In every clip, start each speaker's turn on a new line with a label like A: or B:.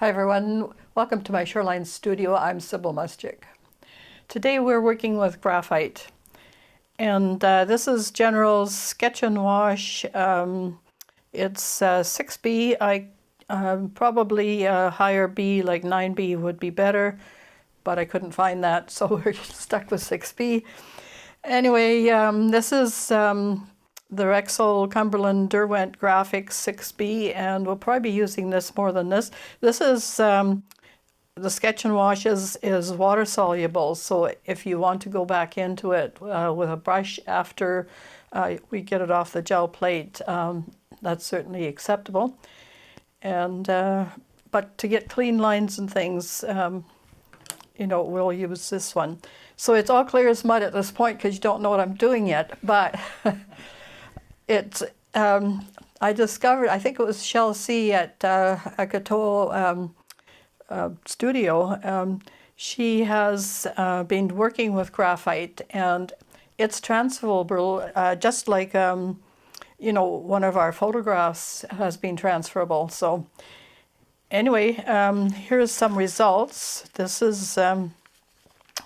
A: Hi everyone, welcome to my Shoreline Studio. I'm Sybille Muschik. Today we're working with graphite, and this is General's Sketch and Wash. It's 6B. Probably a higher B, like 9B would be better, but I couldn't find that, so we're stuck with 6B. Anyway, this is the Rexel Cumberland Derwent Graphics 6B, and we'll probably be using this more than this. This is, the Sketch and Wash is water soluble, so if you want to go back into it with a brush after we get it off the gel plate, that's certainly acceptable. And but to get clean lines and things, you know, we'll use this one. So it's all clear as mud at this point because you don't know what I'm doing yet, but it's, I discovered, I think it was Shell C at Acrylic Studio. She has been working with graphite, and it's transferable, just like, you know, one of our photographs has been transferable. So anyway, here's some results. This is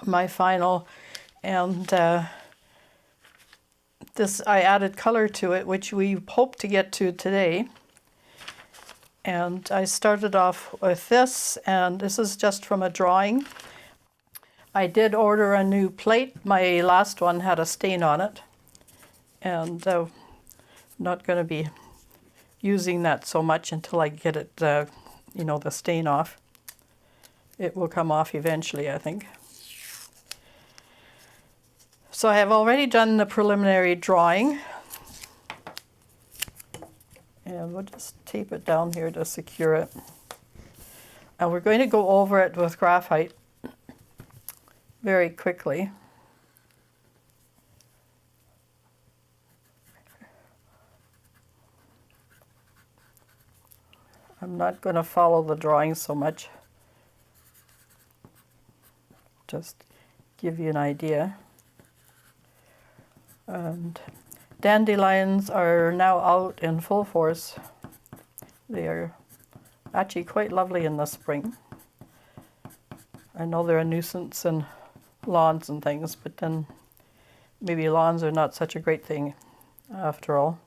A: my final, and this, I added color to it, which we hope to get to today. And I started off with this, and this is just from a drawing. I did order a new plate. My last one had a stain on it, and I'm not going to be using that so much until I get it, you know, the stain off. It will come off eventually, I think. So I have already done the preliminary drawing, and we'll just tape it down here to secure it. And we're going to go over it with graphite very quickly. I'm not going to follow the drawing so much, just give you an idea. And dandelions are now out in full force. They are actually quite lovely in the spring. I know they're a nuisance in lawns and things, but then maybe lawns are not such a great thing after all.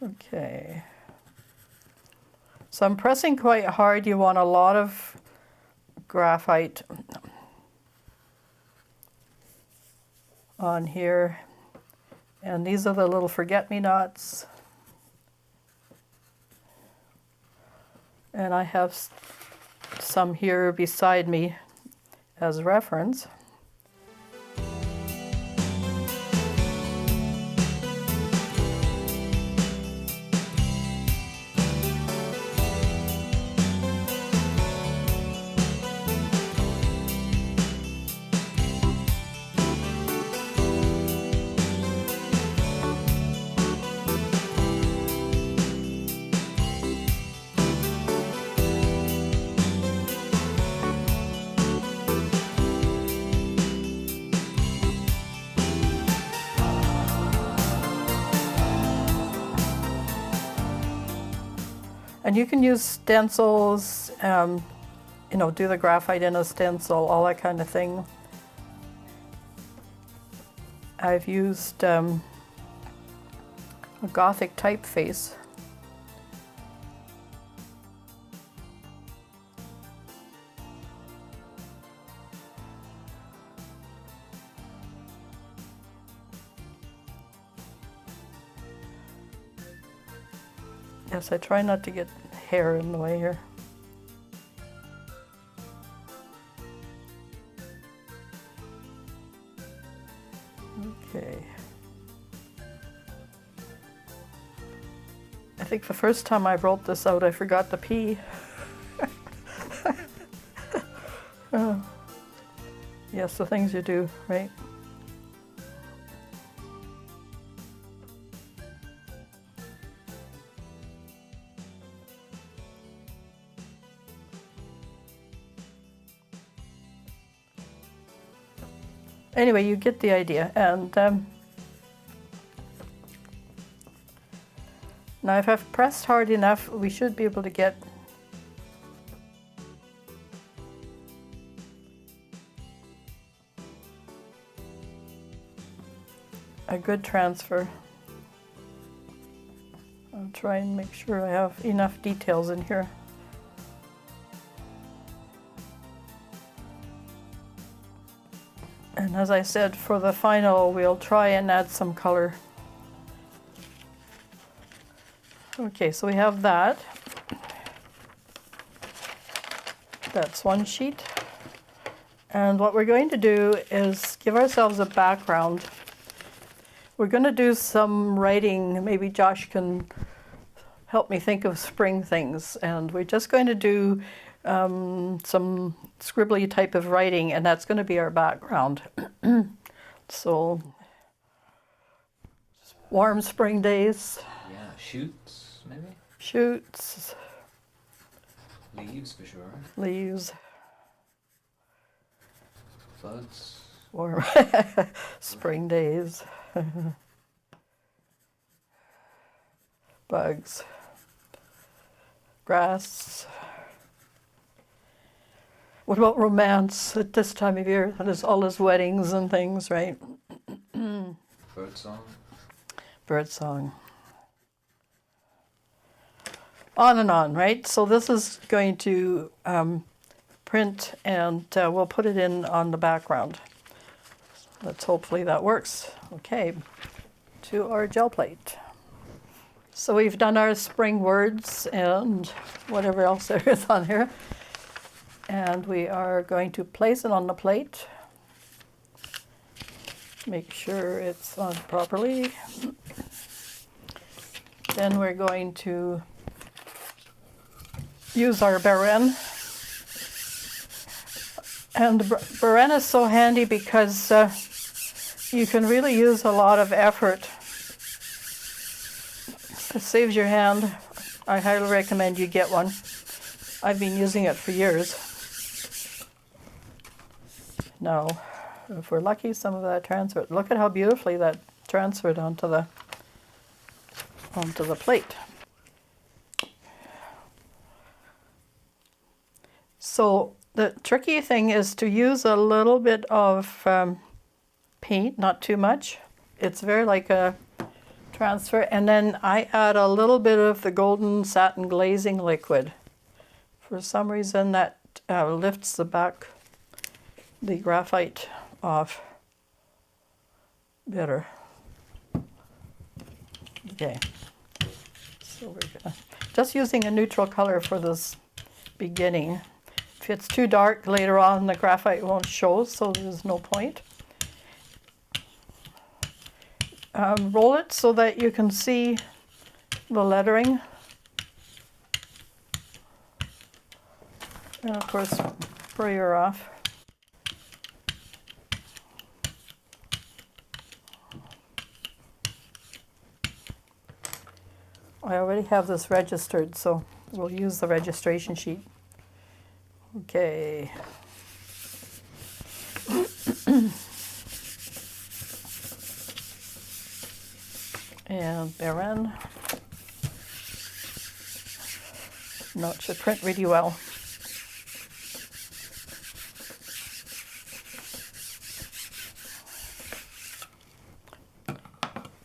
A: Okay. So I'm pressing quite hard. You want a lot of graphite on here, and these are the little forget-me-nots, and I have some here beside me as reference. And you can use stencils, you know, do the graphite in a stencil, all that kind of thing. I've used a Gothic typeface. Yes, I try not to get hair in the way here. Okay. I think the first time I wrote this out, I forgot the P. Yes, the things you do, right? Anyway, you get the idea. And Now if I've pressed hard enough, we should be able to get a good transfer. I'll try and make sure I have enough details in here. And as I said, for the final, we'll try and add some color. Okay, so we have that. That's one sheet. And what we're going to do is give ourselves a background. We're going to do some writing. Maybe Josh can help me think of spring things. And we're just going to do some scribbly type of writing, and that's going to be our background. So, warm spring days.
B: Yeah, shoots, maybe?
A: Shoots.
B: Leaves, for sure.
A: Leaves.
B: Buds.
A: Warm spring days. Bugs. Grass. What about romance at this time of year? There's all those weddings and things, right?
B: Birdsong.
A: Birdsong. On and on, right? So this is going to print, and we'll put it in on the background. Let's hopefully that works. Okay, to our gel plate. So we've done our spring words and whatever else there is on here. And we are going to place it on the plate. Make sure it's on properly. Then we're going to use our Baren. And the Baren is so handy because you can really use a lot of effort. It saves your hand. I highly recommend you get one. I've been using it for years. Now, if we're lucky, some of that transferred. Look at how beautifully that transferred onto the plate. So the tricky thing is to use a little bit of paint, not too much. It's very like a transfer, and then I add a little bit of the golden satin glazing liquid. For some reason that lifts the graphite off better. Okay, so we're just using a neutral color for this beginning. If it's too dark later on, the graphite won't show, so there's no point. Roll it so that you can see the lettering. And of course, sprayer off. I already have this registered, so we'll use the registration sheet. Okay. And Baren. No, it should print really well.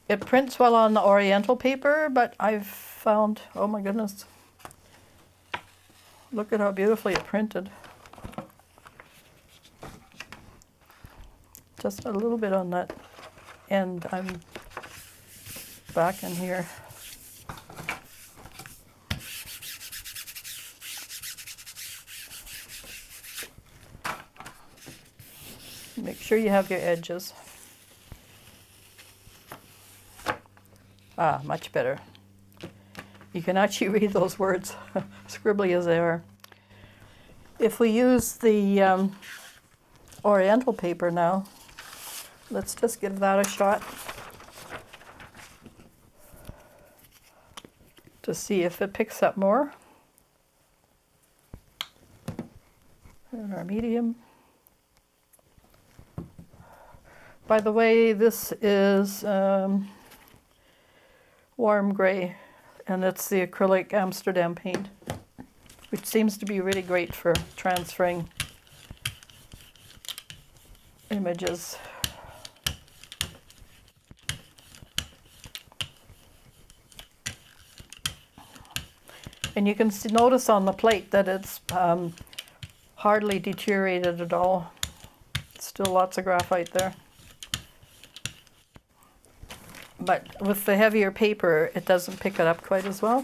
A: It prints well on the Oriental paper, but I've found, oh my goodness, look at how beautifully it printed. Just a little bit on that end. I'm back in here. Make sure you have your edges. Ah, much better. You can actually read those words, scribbly as they are. If we use the Oriental paper now, let's just give that a shot to see if it picks up more. And our medium. By the way, this is warm gray, and it's the acrylic Amsterdam paint, which seems to be really great for transferring images. And you can notice on the plate that it's hardly deteriorated at all. Still lots of graphite there. But with the heavier paper, it doesn't pick it up quite as well.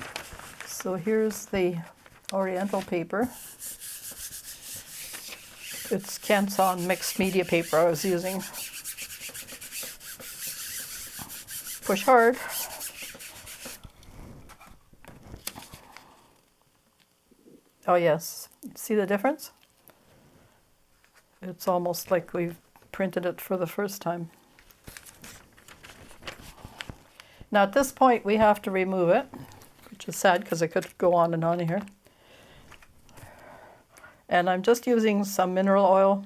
A: So here's the Oriental paper. It's Canson mixed media paper I was using. Push hard. Oh yes, see the difference? It's almost like we've printed it for the first time. Now at this point we have to remove it, which is sad because I could go on and on here. And I'm just using some mineral oil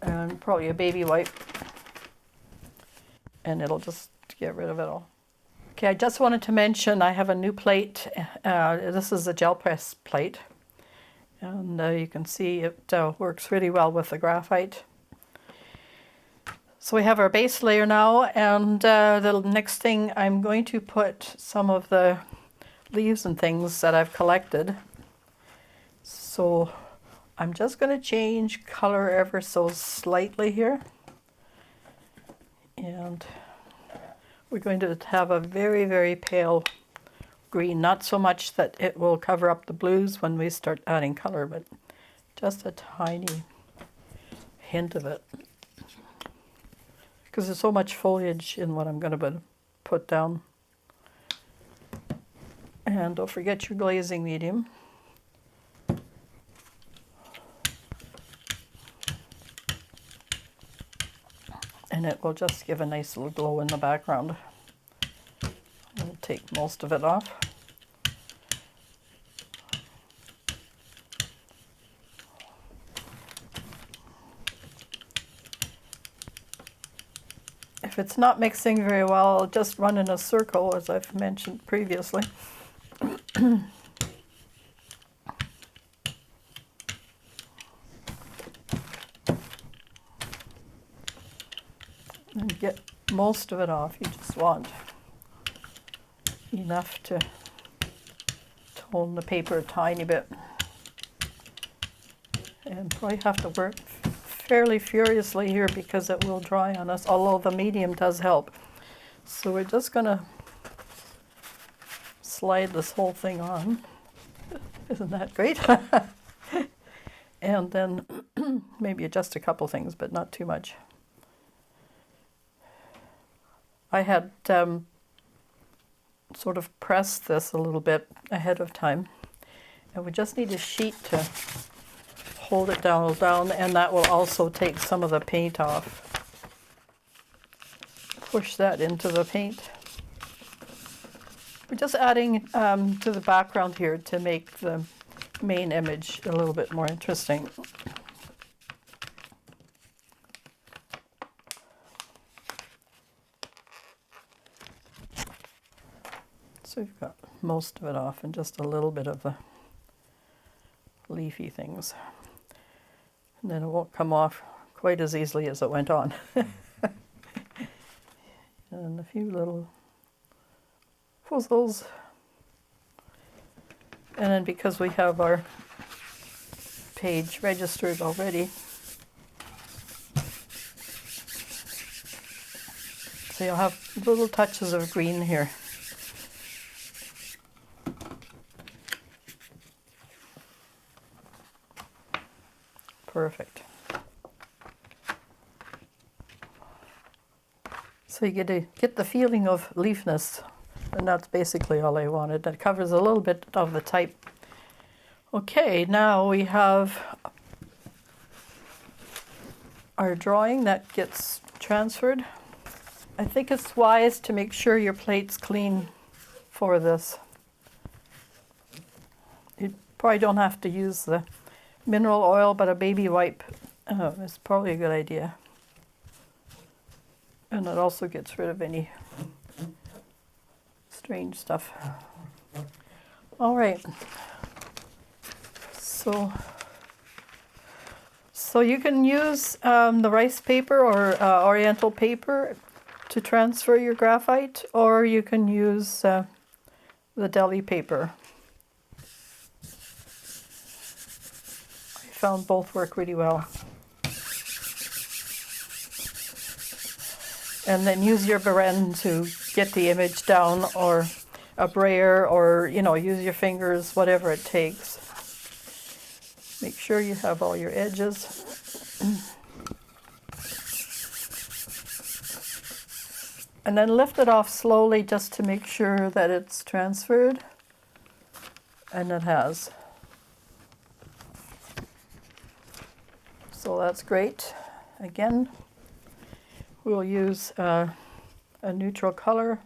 A: and probably a baby wipe, and it'll just get rid of it all. Okay, I just wanted to mention I have a new plate. This is a gel press plate, and you can see it works really well with the graphite. So we have our base layer now, and the next thing I'm going to put some of the leaves and things that I've collected. So I'm just going to change color ever so slightly here, and we're going to have a very, very pale green, not so much that it will cover up the blues when we start adding color, but just a tiny hint of it. Because there's so much foliage in what I'm going to put down. And don't forget your glazing medium. And it will just give a nice little glow in the background. I'll take most of it off. If it's not mixing very well, I'll just run in a circle, as I've mentioned previously. And get most of it off. You just want enough to tone the paper a tiny bit. And probably have to work fairly furiously here because it will dry on us, although the medium does help. So we're just going to slide this whole thing on. Isn't that great? And then maybe adjust a couple things, but not too much. I had sort of pressed this a little bit ahead of time, and we just need a sheet to hold it down, and that will also take some of the paint off. Push that into the paint. We're just adding to the background here to make the main image a little bit more interesting. So we've got most of it off and just a little bit of the leafy things. And then it won't come off quite as easily as it went on. And a few little fuzzles. And then because we have our page registered already, so you'll have little touches of green here. Perfect. So you get the feeling of leafness, and that's basically all I wanted. That covers a little bit of the type. Okay, now we have our drawing that gets transferred. I think it's wise to make sure your plate's clean for this. You probably don't have to use the mineral oil, but a baby wipe is probably a good idea. And it also gets rid of any strange stuff. All right. So you can use the rice paper or oriental paper to transfer your graphite, or you can use the deli paper. I found both work really well. And then use your Beren to get the image down, or a brayer, or use your fingers, whatever it takes. Make sure you have all your edges. And then lift it off slowly just to make sure that it's transferred. And it has. So that's great. Again, we'll use a neutral color.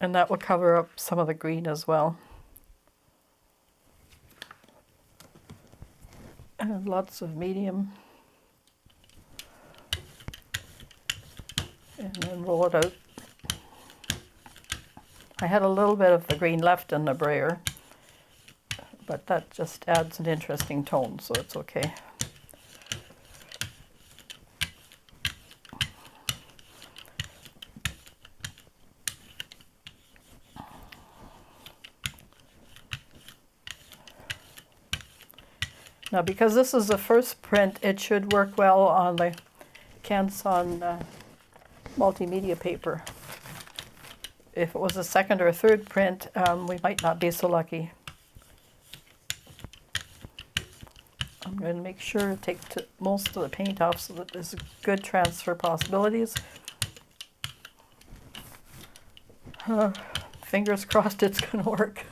A: And that will cover up some of the green as well. And lots of medium. And then roll it out. I had a little bit of the green left in the brayer, but that just adds an interesting tone, so it's okay. Now, because this is the first print, it should work well on the Canson multimedia paper. If it was a second or a third print, we might not be so lucky. I'm going to make sure to take most of the paint off so that there's good transfer possibilities. Fingers crossed it's going to work.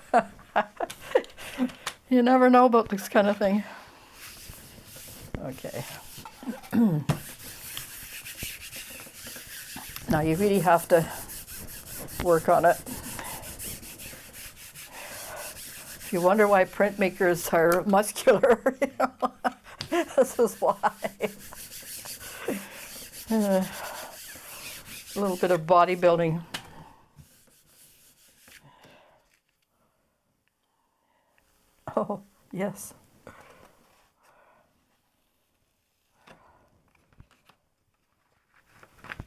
A: You never know about this kind of thing. Okay. Now you really have to work on it. If you wonder why printmakers are muscular, this is why. A little bit of bodybuilding. Oh, yes.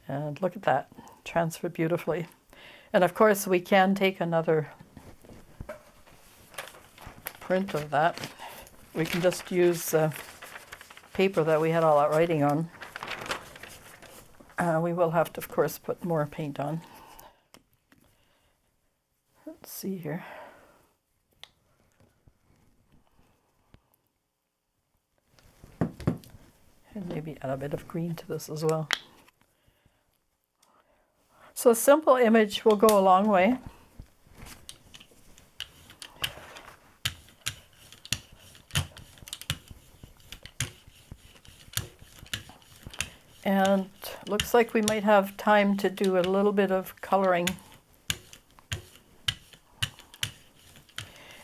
A: And look at that, transferred beautifully. And of course we can take another print of that. We can just use paper that we had all that writing on. We will have to, of course, put more paint on. Let's see here. And maybe add a bit of green to this as well. So a simple image will go a long way. And looks like we might have time to do a little bit of coloring.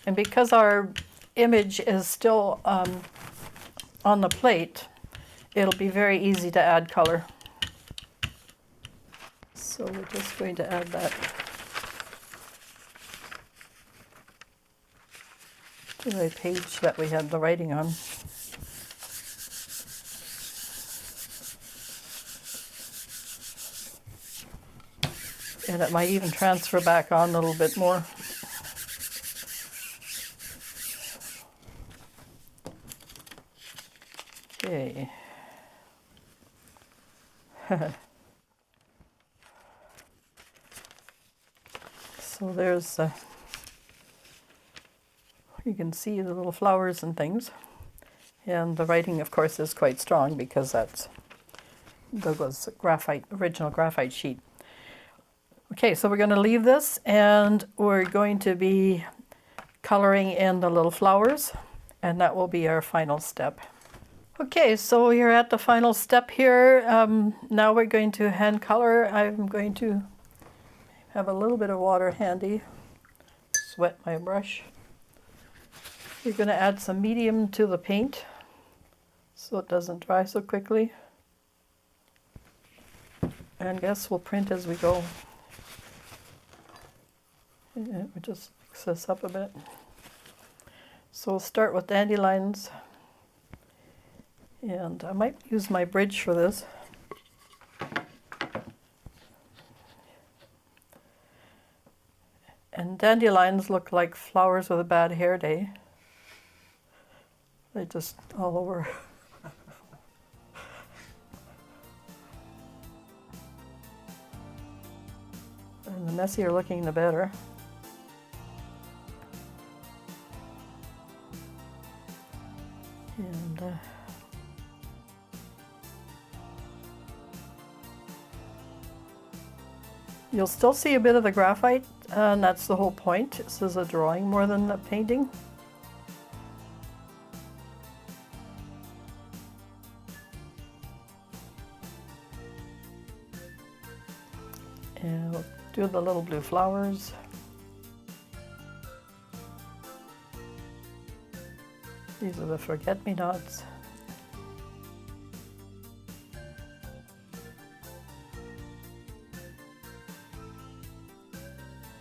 A: And because our image is still on the plate, it'll be very easy to add color. So we're just going to add that to the page that we had the writing on. And it might even transfer back on a little bit more. Okay. So there's, you can see the little flowers and things. And the writing, of course, is quite strong because that was graphite, original graphite sheet. Okay, so we're going to leave this and we're going to be coloring in the little flowers, and that will be our final step. Okay, so we're at the final step here. Now we're going to hand color. I'm going to have a little bit of water handy. Wet my brush. You're going to add some medium to the paint so it doesn't dry so quickly. And I guess we'll print as we go. And we just mix this up a bit. So we'll start with dandelions. And I might use my bridge for this. And dandelions look like flowers with a bad hair day. They just all over. And the messier looking, the better. And you'll still see a bit of the graphite, and that's the whole point. This is a drawing more than a painting. And we'll do the little blue flowers. These are the forget-me-nots.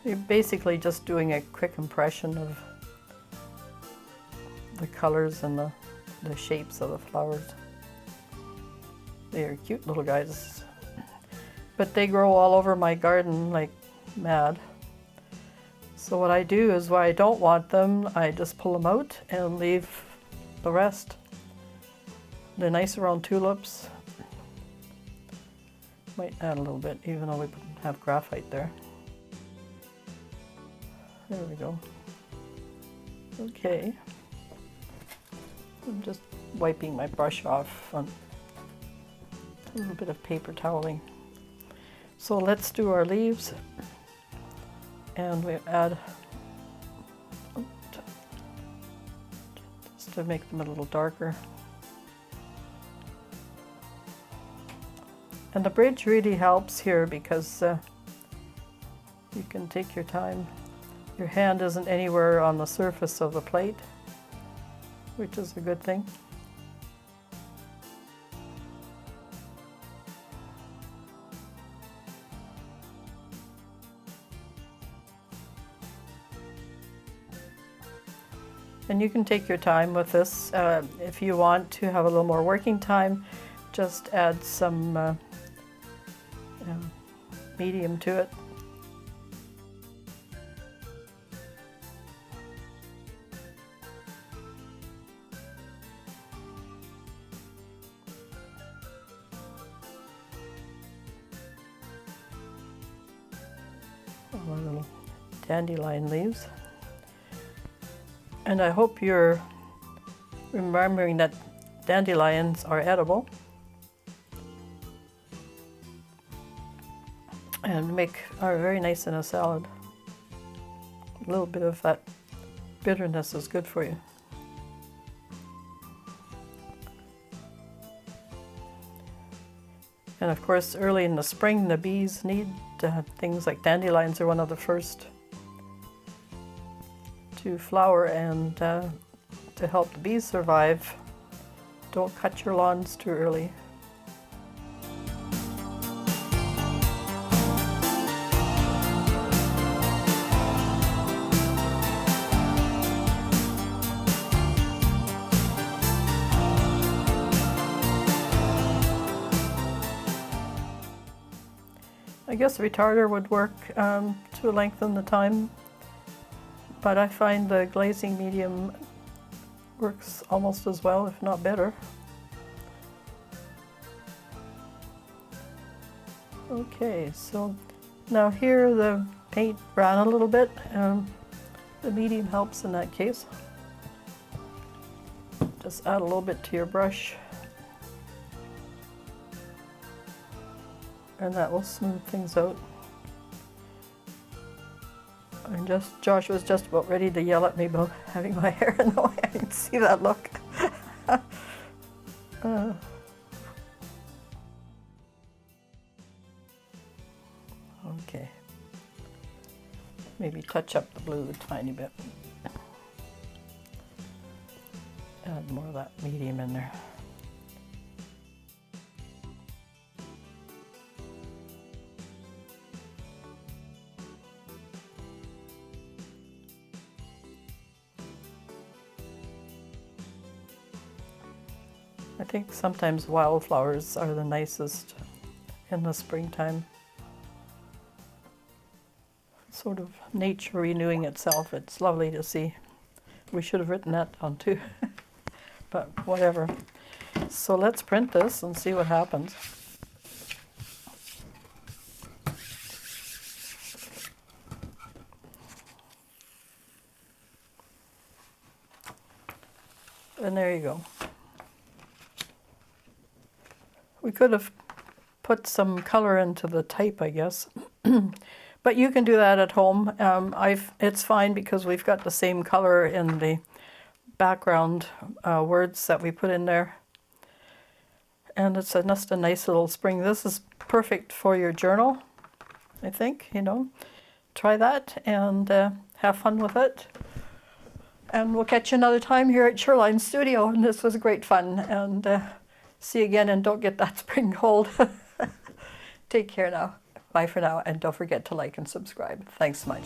A: You're basically just doing a quick impression of the colors and the shapes of the flowers. They are cute little guys. But they grow all over my garden like mad. So what I do is, when I don't want them, I just pull them out and leave the rest. They're nice around tulips. Might add a little bit, even though we have graphite there. There we go. Okay. I'm just wiping my brush off on a little bit of paper toweling. So let's do our leaves. And we add, just to make them a little darker. And the bridge really helps here because you can take your time. Your hand isn't anywhere on the surface of the plate, which is a good thing. And you can take your time with this. If you want to have a little more working time, just add some medium to it. Our little dandelion leaves. And I hope you're remembering that dandelions are edible and are very nice in a salad. A little bit of that bitterness is good for you. And of course, early in the spring, the bees need things like dandelions are one of the first to flower, and to help the bees survive, don't cut your lawns too early. I guess a retarder would work to lengthen the time, but I find the glazing medium works almost as well, if not better. Okay, so now here the paint ran a little bit. The medium helps in that case. Just add a little bit to your brush, and that will smooth things out. And Josh was just about ready to yell at me about having my hair in the way. I can see that look. Okay. Maybe touch up the blue a tiny bit. Add more of that medium in there. I think sometimes wildflowers are the nicest in the springtime. Sort of nature renewing itself. It's lovely to see. We should have written that down too, but whatever. So let's print this and see what happens. And there you go. We could have put some color into the type, I guess. But you can do that at home. It's fine because we've got the same color in the background words that we put in there. And it's just a nice little spring. This is perfect for your journal, I think, you know. Try that and have fun with it. And we'll catch you another time here at Shoreline Studio. And this was great fun. And see you again, and don't get that spring cold. Take care now. Bye for now, and don't forget to like and subscribe. Thanks so much.